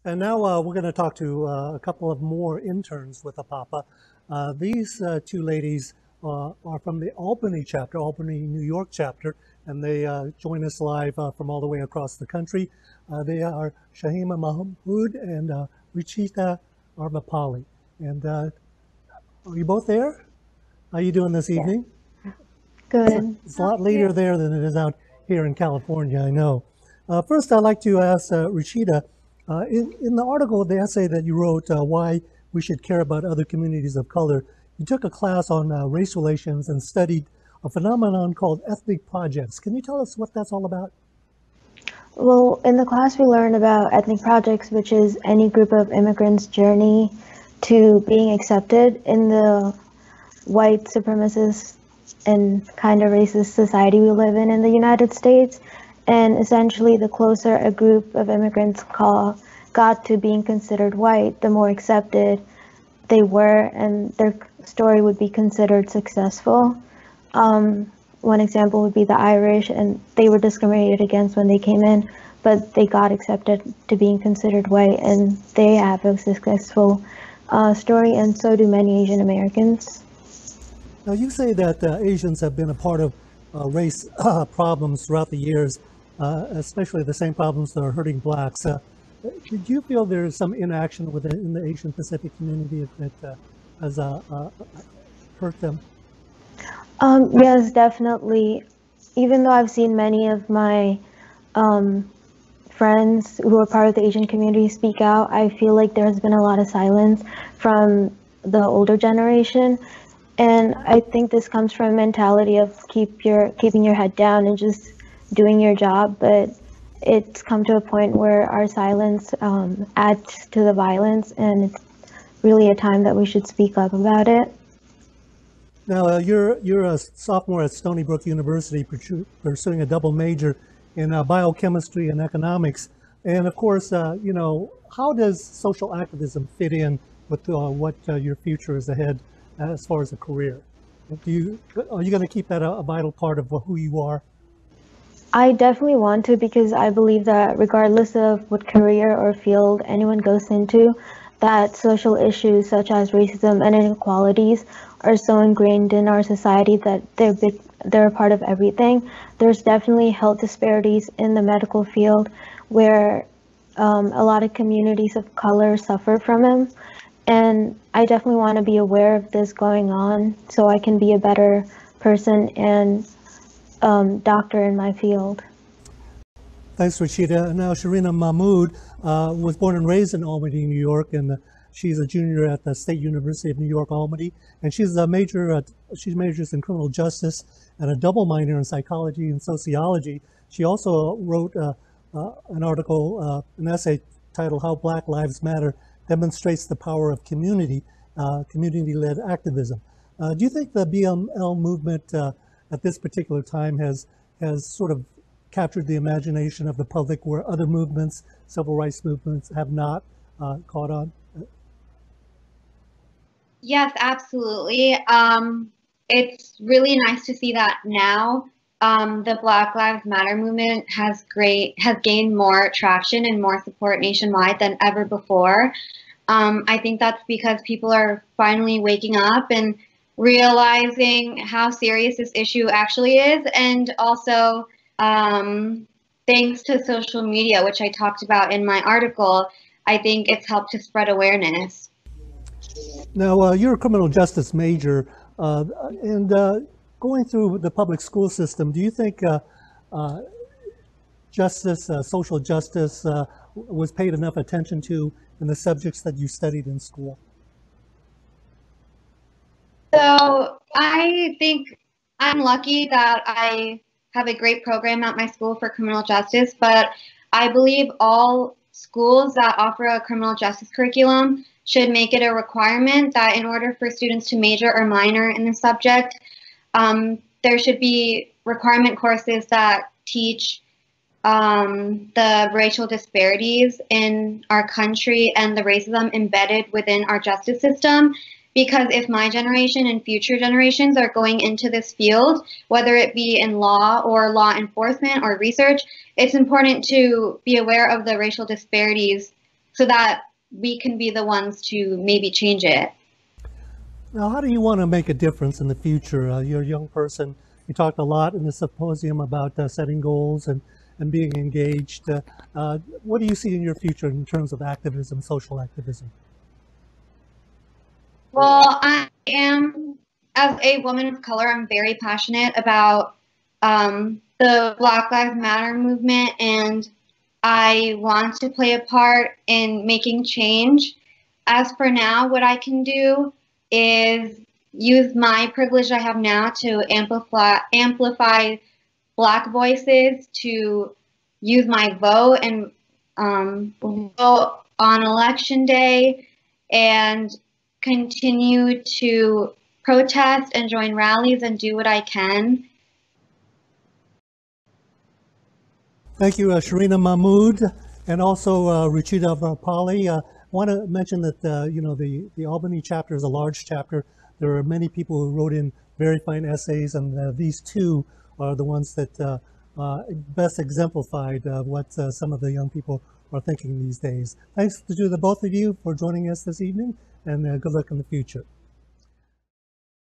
And now we're going to talk to a couple of more interns with APAPA. These two ladies are from the Albany chapter, Albany, New York chapter, and they join us live from all the way across the country. They are Shahrina Mahmood and Ruchitha Arvapally. And are you both there? How are you doing this Yeah, evening? good. It's a lot later there than it is out here in California, I know. First, I'd like to ask Ruchita, in the article, the essay that you wrote, Why We Should Care About Other Communities of Color, you took a class on race relations and studied a phenomenon called ethnic projects. Can you tell us what that's all about? Well, in the class, we learned about ethnic projects, which is any group of immigrants' journey to being accepted in the white supremacist and kind of racist society we live in the United States. And essentially, the closer a group of immigrants got to being considered white, the more accepted they were, and their story would be considered successful. One example would be the Irish, and they were discriminated against when they came in, but they got accepted to being considered white, and they have a successful story, and so do many Asian Americans. Now, you say that Asians have been a part of race problems throughout the years, especially the same problems that are hurting blacks. Did you feel there's some inaction within the Asian Pacific community that has hurt them? Yes, definitely. Even though I've seen many of my um, friends who are part of the Asian community speak out, I feel like there has been a lot of silence from the older generation. And I think this comes from a mentality of keeping your head down and just doing your job. But it's come to a point where our silence adds to the violence, and it's really a time that we should speak up about it. Now, you're a sophomore at Stony Brook University, pursuing a double major in biochemistry and economics. And of course, how does social activism fit in with what your future is ahead as far as a career? Are you going to keep that a vital part of who you are? I definitely want to, because I believe that regardless of what career or field anyone goes into, that social issues such as racism and inequalities are so ingrained in our society that they're a part of everything. There's definitely health disparities in the medical field where a lot of communities of color suffer from them. And I definitely want to be aware of this going on so I can be a better person and doctor in my field. Thanks, Ruchita. Now, Shahrina Mahmood was born and raised in Albany, New York, and she's a junior at the State University of New York, Albany, and she's a major. She majors in criminal justice and a double minor in psychology and sociology. She also wrote an article, an essay titled "How Black Lives Matter Demonstrates the Power of Community, Community-Led Activism." Do you think the BLM movement at this particular time has sort of captured the imagination of the public where other movements, civil rights movements, have not caught on? Yes, absolutely. It's really nice to see that now. The Black Lives Matter movement has gained more traction and more support nationwide than ever before. I think that's because people are finally waking up and realizing how serious this issue actually is, and also thanks to social media, which I talked about in my article, I think it's helped to spread awareness. Now, you're a criminal justice major, and going through the public school system, do you think justice, social justice, was paid enough attention to in the subjects that you studied in school? So I think I'm lucky that I have a great program at my school for criminal justice, but I believe all schools that offer a criminal justice curriculum should make it a requirement that in order for students to major or minor in the subject, there should be requirement courses that teach the racial disparities in our country and the racism embedded within our justice system. Because if my generation and future generations are going into this field, whether it be in law or law enforcement or research, it's important to be aware of the racial disparities so that we can be the ones to maybe change it. Now, how do you want to make a difference in the future? You're a young person. You talked a lot in the symposium about setting goals and being engaged. What do you see in your future in terms of activism, social activism? Well, I am, as a woman of color, I'm very passionate about the Black Lives Matter movement, and I want to play a part in making change. As for now, what I can do is use my privilege I have now to amplify Black voices, to use my vote and vote on election day, and continue to protest and join rallies and do what I can. Thank you, Shahrina Mahmood, and also Ruchitha Arvapally. I want to mention that you know, the Albany chapter is a large chapter. There are many people who wrote in very fine essays, and these two are the ones that best exemplified what some of the young people are thinking these days. Thanks to the both of you for joining us this evening, and good luck in the future.